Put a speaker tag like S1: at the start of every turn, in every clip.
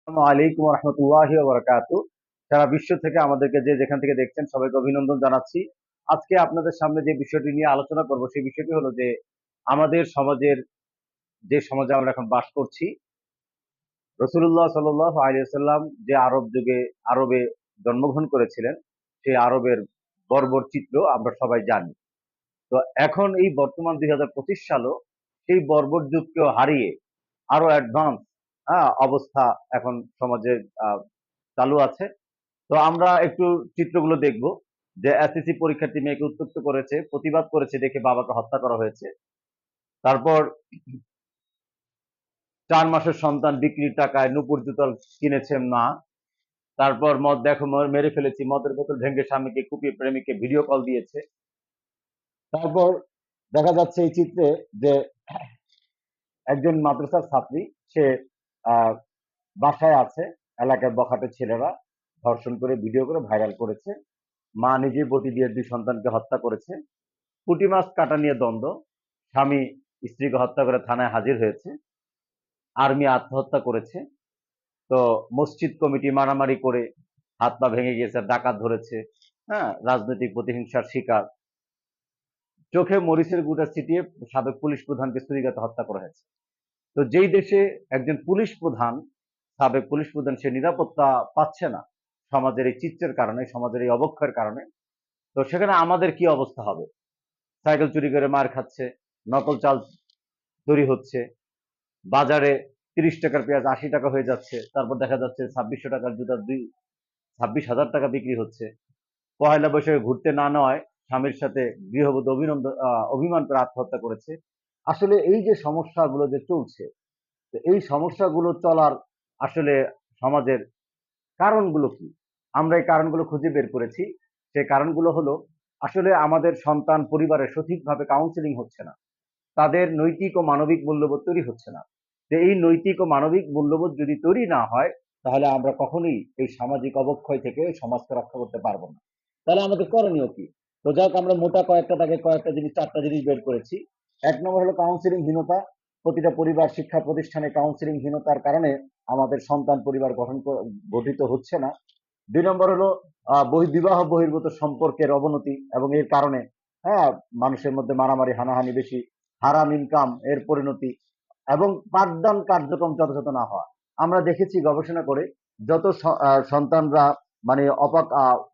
S1: আসসালামু আলাইকুম ওয়া রাহমাতুল্লাহি ওয়া বারাকাতুহু। সারা বিশ্ব থেকে আমাদেরকে যে যেখান থেকে দেখছেন সবাইকে অভিনন্দন জানাচ্ছি। আজকে আপনাদের সামনে যে বিষয়টি নিয়ে আলোচনা করব সেই বিষয়টি হলো যে আমাদের সমাজের যে সমাজে আমরা এখন বাস করছি, রাসূলুল্লাহ সাল্লাল্লাহু আলাইহি ওয়াসাল্লাম যে আরবে জন্মগ্রহণ করেছিলেন, সেই আরবের বর্বর চিত্র আমরা সবাই জানি। তো এখন এই বর্তমান 2025 সালও সেই বর্বর যুগকেও হারিয়ে আরো অ্যাডভান্স অবস্থা এখন সমাজে আহ, চালু আছে। তো আমরা একটু চিত্রগুলো দেখব যে এসএসসি পরীক্ষার্থী মেয়েকে উত্ত্যক্ত করেছে, প্রতিবাদ করেছে দেখে বাবাকে হত্যা করা হয়েছে। তারপর 4 মাসের সন্তান বিক্রির টাকায় নূপুর জুতোল কিনেছে মা। তারপর মদ দেখো মেরে ফেলেছি, মদের বোতল ভেঙে স্বামীকে কুপিয়ে প্রেমিককে ভিডিও কল দিয়েছে। তারপর দেখা যাচ্ছে এই চিত্রে যে একজন মাদ্রাসার ছাত্রী, সে আহ বাসায় আছে, এলাকার বখাটে ছেলেরা ধর্ষণ করে ভিডিও করে ভাইরাল করেছে। মা নিজে বটি দিয়ে 2 সন্তানকে হত্যা করেছে। পুঁটি মাছ কাটা নিয়ে দ্বন্দ্ব, স্বামী স্ত্রীকে হত্যা করে থানায় হাজির হয়েছে। আর্মি আত্মহত্যা করেছে। তো মসজিদ কমিটি মারামারি করে হাত পা ভেঙে গিয়েছে, ডাকাত ধরেছে। হ্যাঁ, রাজনৈতিক প্রতিহিংসার শিকার। চোখে মরিচের গুঁড়া ছিটিয়ে সাবেক পুলিশ প্রধানকে ছুরিকাতে হত্যা করা হয়েছে। তো যেই দেশে একজন পুলিশ প্রধান, সাবেক পুলিশ প্রধান, সে নিরাপত্তা পাচ্ছে না সমাজের এই চিত্রের কারণে, সমাজের এই অবক্ষয়ের কারণে, তো সেখানে আমাদের কি অবস্থা হবে? সাইকেল চুরি করে মার খাচ্ছে, নকল চাল তৈরি হচ্ছে, বাজারে 30 টাকার পেঁয়াজ 80 টাকা হয়ে যাচ্ছে, তারপর দেখা যাচ্ছে 2600 টাকার জুতা 26,000 টাকা বিক্রি হচ্ছে। পহেলা বৈশাখে ঘুরতে না নেওয়ায় স্বামীর সাথে গৃহবধূ অভিমান করে আত্মহত্যা করেছে। আসলে এই যে সমস্যাগুলো যে চলছে, তো এই সমস্যাগুলো চলার আসলে সমাজের কারণগুলো কি? আমরা এই কারণগুলো খুঁজে বের করেছি। সেই কারণগুলো হলো, আসলে আমাদের সন্তান পরিবারে সঠিকভাবে কাউন্সেলিং হচ্ছে না। তাদের নৈতিক ও মানবিক মূল্যবোধ তৈরি হচ্ছে না। যে এই নৈতিক ও মানবিক মূল্যবোধ যদি তৈরি না হয়, তাহলে আমরা কখনোই এই সামাজিক অবক্ষয় থেকে সমাজকে রক্ষা করতে পারবো না। তাহলে আমাদের করণীয় কি? তো যাক, আমরা মোটা কয়েকটা জিনিস, 4টা জিনিস বের করেছি। 1 নম্বর হলো কাউন্সিলিং হীনতা। প্রতিটা পরিবার শিক্ষা প্রতিষ্ঠানে কাউন্সিলিং হীনতার কারণে আমাদের সন্তান পরিবার গঠিত হচ্ছে না। 2 নম্বর হলো বিবাহ বহির্ভূত সম্পর্কের অবনতি, এবং এর কারণে হ্যাঁ মানুষের মধ্যে মারামারি হানাহানি বেশি, হারাম ইনকাম এর পরিণতি, এবং পাঠদান কার্যক্রম যথাযথ না হওয়া। আমরা দেখেছি গবেষণা করে, যত সন্তানরা মানে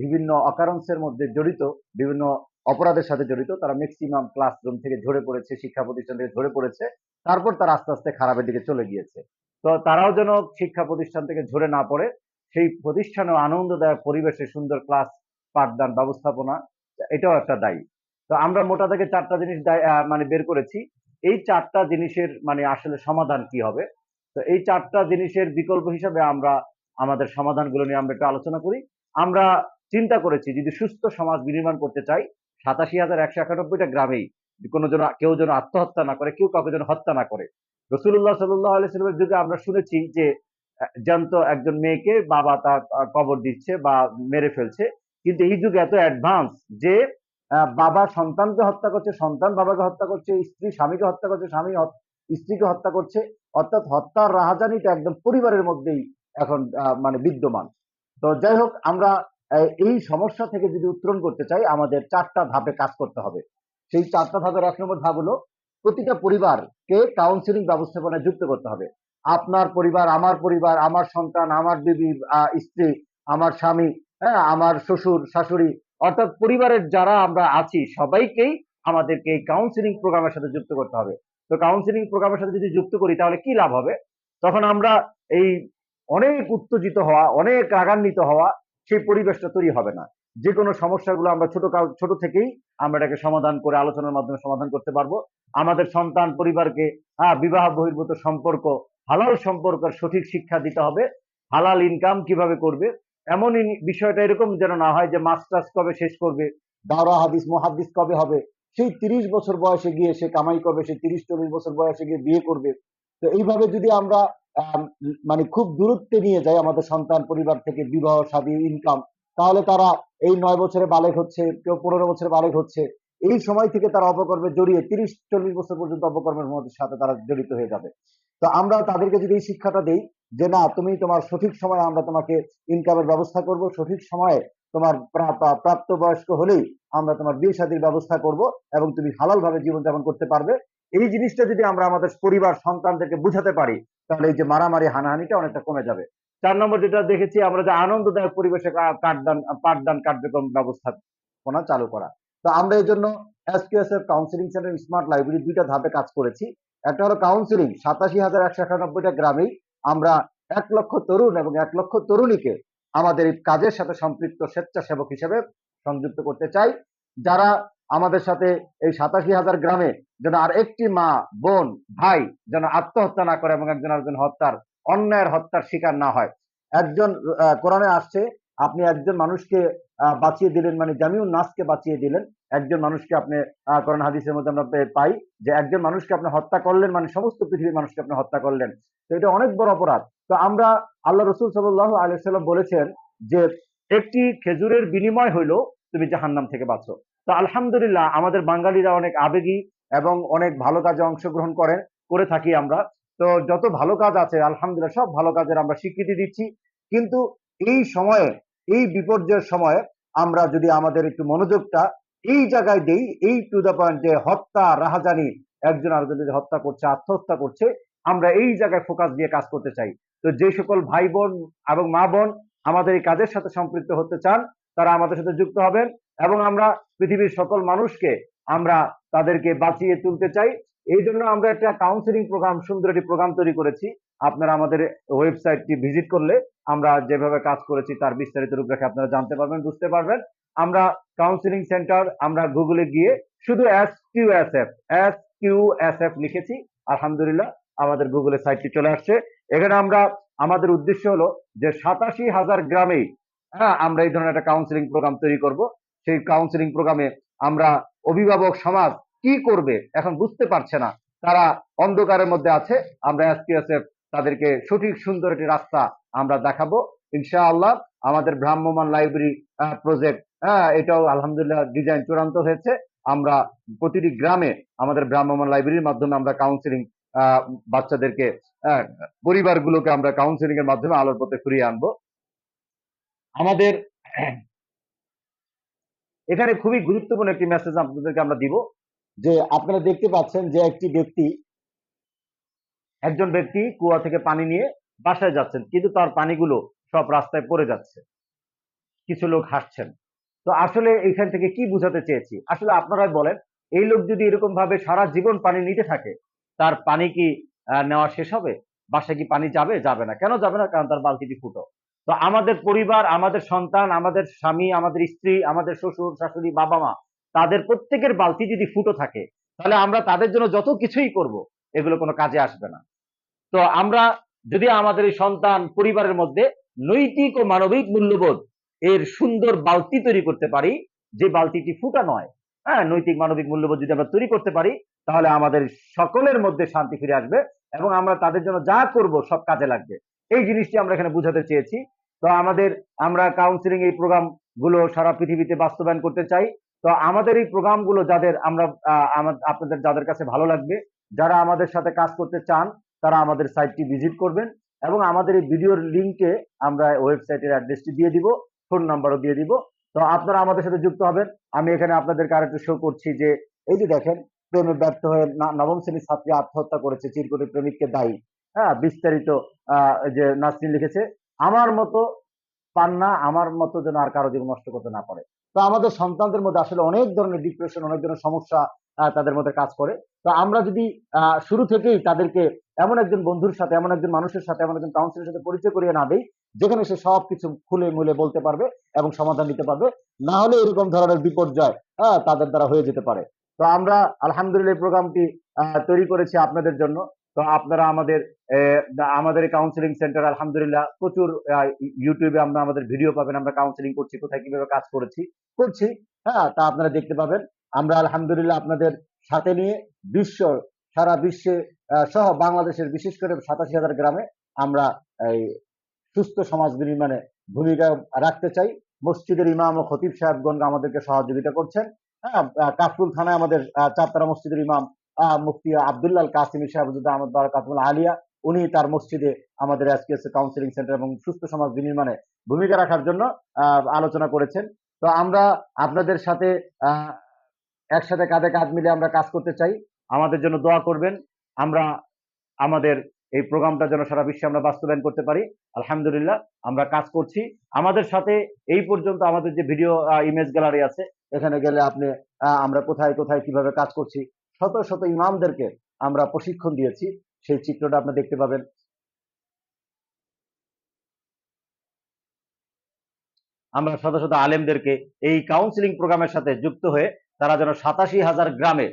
S1: বিভিন্ন অকারেন্সের মধ্যে জড়িত, বিভিন্ন অপরাধের সাথে জড়িত, তারা ম্যাক্সিমাম ক্লাসরুম থেকে ঝরে পড়েছে, শিক্ষা প্রতিষ্ঠান থেকে ঝরে পড়েছে। তারপর তারা আস্তে আস্তে খারাপের দিকে চলে গিয়েছে। তো তারাও যেন শিক্ষা প্রতিষ্ঠান থেকে ঝরে না পড়ে, সেই প্রতিষ্ঠানে আনন্দদায়ক পরিবেশে সুন্দর ক্লাস, পাঠদান ব্যবস্থাপনা, এটাও একটা দায়ী। তো আমরা মোটা থেকে 4টা জিনিস মানে বের করেছি। এই 4টা জিনিসের মানে আসলে সমাধান কি হবে? তো এই 4টা জিনিসের বিকল্প হিসাবে আমরা আমাদের সমাধানগুলো নিয়ে আমরা একটু আলোচনা করি। আমরা চিন্তা করেছি, যদি সুস্থ সমাজ বিনির্মাণ করতে চাই, 87,191টা গ্রামেই কেউ যেন আত্মহত্যা না করে, কেউ কাউকে যেন হত্যা না করে। রাসূলুল্লাহ সাল্লাল্লাহু আলাইহি ওয়াসাল্লামের যুগে আমরা শুনেছি যে জ্যান্ত একজন মেয়েকে বাবা তার কবর দিচ্ছে বা মেরে ফেলছে। কিন্তু এই যুগে এত অ্যাডভান্স যে বাবা সন্তানকে হত্যা করছে, সন্তান বাবাকে হত্যা করছে, স্ত্রী স্বামীকে হত্যা করছে, স্বামী স্ত্রীকে হত্যা করছে। অর্থাৎ হত্যার রাহাজানিটা একদম পরিবারের মধ্যেই এখন মানে বিদ্যমান। তো যাই হোক, আমরা এই সমস্যা থেকে যদি উত্তরণ করতে চাই, আমাদের 4টা ধাপে কাজ করতে হবে। সেই 4টা ধাপের 1 নম্বর ধাপ হলো, প্রতিটা পরিবারকে কাউন্সিলিং ব্যবস্থাপনায় যুক্ত করতে হবে। আপনার পরিবার, আমার সন্তান, আমার বিবি, স্ত্রী, আমার স্বামী, হ্যাঁ, আমার শ্বশুর শাশুড়ি, অর্থাৎ পরিবারের যারা আমরা আছি সবাইকেই আমাদেরকে এই কাউন্সিলিং প্রোগ্রামের সাথে যুক্ত করতে হবে। তো কাউন্সিলিং প্রোগ্রামের সাথে যদি যুক্ত করি তাহলে কি লাভ হবে? তখন আমরা এই অনেক উত্তেজিত হওয়া, অনেক রাগান্বিত হওয়া, সেই পরিবেশটা তৈরি হবে না। যে কোনো সমস্যাগুলো আমরা ছোট থেকেই আমরা এটাকে সমাধান করে আলোচনার মাধ্যমে সমাধান করতে পারবো। আমাদের সন্তান পরিবারকে বিবাহ বহির্ভূত সম্পর্ক, হালাল সম্পর্কের সঠিক শিক্ষা দিতে হবে। হালাল ইনকাম কিভাবে করবে, এমন বিষয়টা এরকম যেন না হয় যে মাস্টার্স কবে শেষ করবে, দাওরা হাদিস মুহাদ্দিস কবে হবে, সেই 30 বছর বয়সে গিয়ে সে কামাই করবে, সেই 30-40 বছর বয়সে গিয়ে বিয়ে করবে। তো এইভাবে যদি আমরা মানে খুব দূরত্বে নিয়ে যাই আমাদের সন্তান পরিবার থেকে, বিবাহ শাদী ইনকাম, তাহলে তারা এই 9 বছরে বালেগ হচ্ছে, কেউ 15 বছরে বালেগ হচ্ছে, এই সময় থেকে তারা অপকর্মে জড়িয়ে 30-40 বছর পর্যন্ত অপকর্মের মধ্যে সাথে তারা জড়িত হয়ে যাবে। তো আমরা তাদেরকে যদি এই শিক্ষাটা দেই,
S2: যে না তুমি তোমার সঠিক সময়ে আমরা তোমাকে ইনকামের ব্যবস্থা করব, সঠিক সময়ে তোমার প্রাপ্তবয়স্ক হলেই আমরা তোমার বিয়ে শাদীর ব্যবস্থা করব এবং তুমি হালাল ভাবে জীবনযাপন করতে পারবে। এই জিনিসটা যদি আমরা আমাদের পরিবার সন্তানদেরকে বুঝাতে পারি, তাহলে এই যে মারামারি হানাহানিটা অনেকটা কমে যাবে। 4 নম্বর যেটা দেখেছি আমরা, যে আনন্দদায়ক পরিবেশে পাঠদান কার্যক্রম ব্যবস্থাপনা চালু করা। তো আমরা এই জন্য এসকিউএসএফ কাউন্সিলিং সেন্টার স্মার্ট লাইব্রেরি দুইটা ধাপে কাজ করেছি। একটা হলো কাউন্সিলিং, 87,191টা গ্রামেই আমরা 1 লক্ষ তরুণ এবং 1 লক্ষ তরুণীকে আমাদের এই কাজের সাথে সম্পৃক্ত স্বেচ্ছাসেবক হিসেবে সংযুক্ত করতে চাই, যারা আমাদের সাথে এই 87,000 গ্রামে যেন আর একটি মা, বোন, ভাই যেন আত্মহত্যা না করে এবং একজন আরেকজন অন্যায়ের হত্যার শিকার না হয়। একজন কোরআনে আসছে, আপনি একজন মানুষকে বাঁচিয়ে দিলেন মানে জামিউন নাসকে বাঁচিয়ে দিলেন। একজন মানুষকে আপনি কোরআন হাদিসের মধ্যে আমরা পাই যে একজন মানুষকে আপনি হত্যা করলেন মানে সমস্ত পৃথিবীর মানুষকে আপনি হত্যা করলেন। তো এটা অনেক বড় অপরাধ। তো আমরা, আল্লাহ রসুল সাল্লাল্লাহু আলাইহি সাল্লাম বলেছেন যে একটি খেজুরের বিনিময় হইলো তুমি জাহান্নাম থেকে বাঁচো। তো আলহামদুলিল্লাহ আমাদের বাঙালিরা অনেক আবেগী এবং অনেক ভালো কাজে অংশগ্রহণ করে থাকি আমরা। তো যত ভালো কাজ আছে আলহামদুলিল্লাহ সব ভালো কাজের আমরা স্বীকৃতি দিচ্ছি। কিন্তু এই সময়ে, এই বিপর্যয়ের সময়ে আমরা যদি আমাদের একটু মনোযোগটা এই জায়গায় দেই, এই টু দ্য পয়েন্ট, যে হত্যা, রাহাজানি, একজন আরেকজনকে হত্যা করছে, আত্মহত্যা করছে, আমরা এই জায়গায় ফোকাস দিয়ে কাজ করতে চাই। তো যে সকল ভাই বোন এবং মা বোন আমাদের এই কাজের সাথে সম্পৃক্ত হতে চান, তারা আমাদের সাথে যুক্ত হবেন এবং আমরা পৃথিবীর সকল মানুষকে আমরা তাদেরকে বাঁচিয়ে তুলতে চাই। এই জন্য আমরা একটা কাউন্সিলিং প্রোগ্রাম, সুন্দর একটি প্রোগ্রাম তৈরি করেছি। আপনারা আমাদের ওয়েবসাইটটি ভিজিট করলে আমরা যেভাবে কাজ করেছি তার বিস্তারিত রূপরেখা আপনারা জানতে পারবেন, বুঝতে পারবেন। আমরা কাউন্সিলিং সেন্টার, আমরা গুগলে গিয়ে শুধু এসকিউএসএফ লিখেছি, আলহামদুলিল্লাহ আমাদের গুগলের সাইটটি চলে আসছে। এখানে আমরা, আমাদের উদ্দেশ্য হলো যে 87,000 গ্রামেই আমরা এই ধরনের একটা কাউন্সিলিং প্রোগ্রাম তৈরি করব। সেই কাউন্সিলিং প্রোগ্রামে আমরা অভিভাবক সমাজ কি করবে এখন বুঝতে পারছে না, তারা অন্ধকারের মধ্যে আছে, আমরা এসকিউএসএফ তাদেরকে সঠিক সুন্দর একটি রাস্তা আমরা দেখাবো ইনশাআল্লাহ। আমাদের ভ্রাম্যমাণ লাইব্রেরি প্রজেক্ট, এটাও আলহামদুলিল্লাহ ডিজাইন চূড়ান্ত হয়েছে। আমরা প্রতিটি গ্রামে আমাদের ভ্রাম্যমাণ লাইব্রেরির মাধ্যমে আমরা কাউন্সিলিং, বাচ্চাদেরকে, পরিবারগুলোকে আমরা কাউন্সিলিং এর মাধ্যমে আলোর পথে ফিরিয়ে আনবো। আমাদের এখানে খুবই গুরুত্বপূর্ণ একটি মেসেজ আপনাদেরকে আমরা দিব, যে আপনারা দেখতে পাচ্ছেন যে একজন ব্যক্তি কুয়া থেকে পানি নিয়ে বাসায় যাচ্ছেন, কিন্তু তার পানিগুলো সব রাস্তায় পড়ে যাচ্ছে, কিছু লোক হাসছেন। তো আসলে এখান থেকে কি বুঝাতে চেয়েছি, আসলে আপনারাই বলেন, এই লোক যদি এরকম ভাবে সারা জীবন পানি নিতে থাকে, তার পানি কি নেওয়া শেষ হবে? বাসায় কি পানি যাবে? যাবে না। কেন যাবে না? কারণ তার বালতিটি ফুটো। তো আমাদের পরিবার, আমাদের সন্তান, আমাদের স্বামী, আমাদের স্ত্রী, আমাদের শ্বশুর শাশুড়ি, বাবা মা, তাদের প্রত্যেকের বালতি যদি ফুটো থাকে, তাহলে আমরা তাদের জন্য যত কিছুই করব, এগুলো কোনো কাজে আসবে না। তো আমরা যদি আমাদের এই সন্তান পরিবারের মধ্যে নৈতিক ও মানবিক মূল্যবোধ এর সুন্দর বালতি তৈরি করতে পারি, যে বালতিটি ফুটা নয়, নৈতিক মানবিক মূল্যবোধ যদি আমরা তৈরি করতে পারি, তাহলে আমাদের সকলের মধ্যে শান্তি ফিরে আসবে এবং আমরা তাদের জন্য যা করব সব কাজে লাগবে। এই জিনিসটি আমরা এখানে বুঝাতে চেয়েছি। তো আমরা কাউন্সিলিং এই প্রোগ্রাম গুলো সারা পৃথিবীতে বাস্তবায়ন করতে চাই। তো আমাদের এই প্রোগ্রাম গুলো যাদের আপনাদের যাদের কাছে ভালো লাগবে, যারা আমাদের সাথে কাজ করতে চান, তারা আমাদের সাইটটি ভিজিট করবেন এবং আমাদের এই ভিডিওর লিঙ্কে আমরা ওয়েবসাইটের অ্যাড্রেসটি দিয়ে দিব, ফোন নাম্বারও দিয়ে দিব। তো আপনারা আমাদের সাথে যুক্ত হবেন। আমি এখানে আপনাদেরকে আরেকটু শো করছি যে এই যে দেখেন, প্রেমে ব্যর্থ হয়ে নবম শ্রেণীর ছাত্রী আত্মহত্যা করেছে, চিরকুটে প্রেমিককে দায়ী। বিস্তারিত যে নাসরিন লিখেছে, আমার মতো পান না, আমার মতো যেন আর কারো জীবন নষ্ট করতে না পারে। তো আমাদের সন্তানদের মধ্যে আসলে অনেক ধরনের ডিপ্রেশন, অনেক ধরনের সমস্যা তাদের মধ্যে কাজ করে। তো আমরা যদি শুরু থেকেই তাদেরকে এমন একজন বন্ধুর সাথে, এমন একজন মানুষের সাথে, এমন একজন কাউন্সিলের সাথে পরিচয় করিয়ে না দেই, যেখানে সে সবকিছু খুলে মুলে বলতে পারবে এবং সমাধান দিতে পারবে, না হলে এরকম ধরনের বিপর্যয় তাদের দ্বারা হয়ে যেতে পারে। তো আমরা আলহামদুলিল্লাহ এই প্রোগ্রামটি তৈরি করেছি আপনাদের জন্য। তো আপনারা আমাদের কাউন্সিলিং সেন্টার আলহামদুলিল্লাহ প্রচুর ইউটিউবে আমরা আমাদের ভিডিও পাবেন, আমরা কাউন্সিলিং করছি, কোথায় কিভাবে কাজ করছি, তা আপনারা দেখতে পাবেন। আমরা আলহামদুলিল্লাহ আপনাদের সাথে নিয়ে সারা বিশ্বে সহ বাংলাদেশের বিশেষ করে 87,000 গ্রামে আমরা এই সুস্থ সমাজ বিনির্মাণে ভূমিকা রাখতে চাই। মসজিদের ইমাম ও খতিব সাহেবগণ আমাদেরকে সহযোগিতা করছেন। কাফরুল থানায় আমাদের চারতারা মসজিদের ইমাম মুফতি আব্দুল্লাহ কাসিমি সাহেব আহমদ বারাকাতুল আলিয়া উনি তার মসজিদে আমাদের এসকেএস কাউন্সিলিং সেন্টার এবং সুস্থ সমাজ বিনির্মাণে ভূমিকা রাখার জন্য আলোচনা করেছেন। তো আমরা আপনাদের সাথে একসাথে কাঁধে কাঁধ মিলে আমরা কাজ করতে চাই। আমাদের জন্য দোয়া করবেন। আমরা আমাদের এই প্রোগ্রামটা যেন সারা বিশ্বে আমরা বাস্তবায়ন করতে পারি। আলহামদুলিল্লাহ আমরা কাজ করছি। আমাদের সাথে এই পর্যন্ত আমাদের যে ভিডিও ইমেজ গ্যালারি আছে, এখানে গেলে আপনি আমরা কোথায় কোথায় কিভাবে কাজ করছি, শত শত ইমামদেরকে আমরা প্রশিক্ষণ দিয়েছি, সেই চিত্রটা আপনি দেখতে পাবেন। আমরা শত শত আলেমদেরকে এই কাউন্সিলিং প্রোগ্রামের সাথে যুক্ত হয়ে তারা যেন 87,000 গ্রামে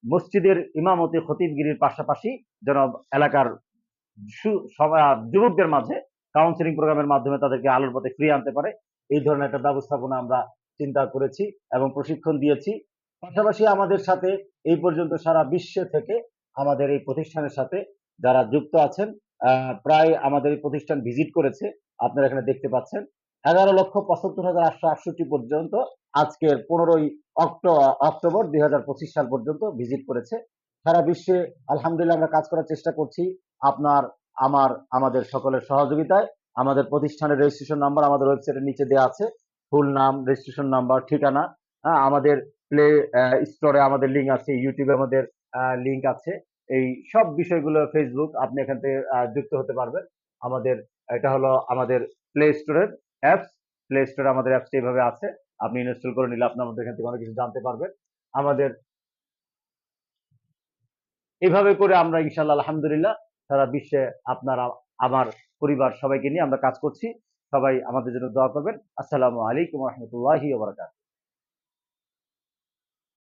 S2: মসজিদের ইমামতি খতিবগিরির পাশাপাশি যেন এলাকার যুবকদের মাঝে কাউন্সিলিং প্রোগ্রামের মাধ্যমে তাদেরকে আলোর পথে ফিরিয়ে আনতে পারে, এই ধরনের একটা ব্যবস্থাপনা আমরা চিন্তা করেছি এবং প্রশিক্ষণ দিয়েছি। পাশাপাশি আমাদের সাথে এই পর্যন্ত সারা বিশ্ব থেকে আমাদের এই প্রতিষ্ঠানের সাথে যারা যুক্ত আছেন, প্রায় আমাদের এই প্রতিষ্ঠান ভিজিট করেছে, আপনারা এখানে দেখতে পাচ্ছেন 11,75,868 পর্যন্ত আজকের 15ই অক্টোবর 2025 সাল পর্যন্ত ভিজিট করেছে। সারা বিশ্বে আলহামদুলিল্লাহ আমরা কাজ করার চেষ্টা করছি আপনার আমাদের সকলের সহযোগিতায়। আমাদের প্রতিষ্ঠানের রেজিস্ট্রেশন নাম্বার আমাদের ওয়েবসাইটের নিচে দেওয়া আছে, ফুল নাম, রেজিস্ট্রেশন নাম্বার, ঠিকানা। আমাদের প্লে স্টোরে আমাদের লিঙ্ক আছে, ইউটিউবে আমাদের লিঙ্ক আছে। এই সব বিষয়গুলো ফেসবুক, আপনি এখান থেকে যুক্ত হতে পারবেন। আমাদের এটা হলো আমাদের প্লে স্টোরের অ্যাপস। প্লে স্টোরে আমাদের অ্যাপসটা এইভাবে আছে, আপনি ইনস্টল করে নিলে আপনি আমাদের এখান থেকে অনেক কিছু জানতে পারবেন। আমাদের এভাবে করে আমরা ইনশাআল্লাহ আলহামদুলিল্লাহ সারা বিশ্বে আপনারা, আমার পরিবার সবাইকে নিয়ে আমরা কাজ করছি। সবাই আমাদের জন্য দোয়া করবেন। আসসালামু আলাইকুম ওয়া রাহমাতুল্লাহি ওয়া বারাকাতুহু।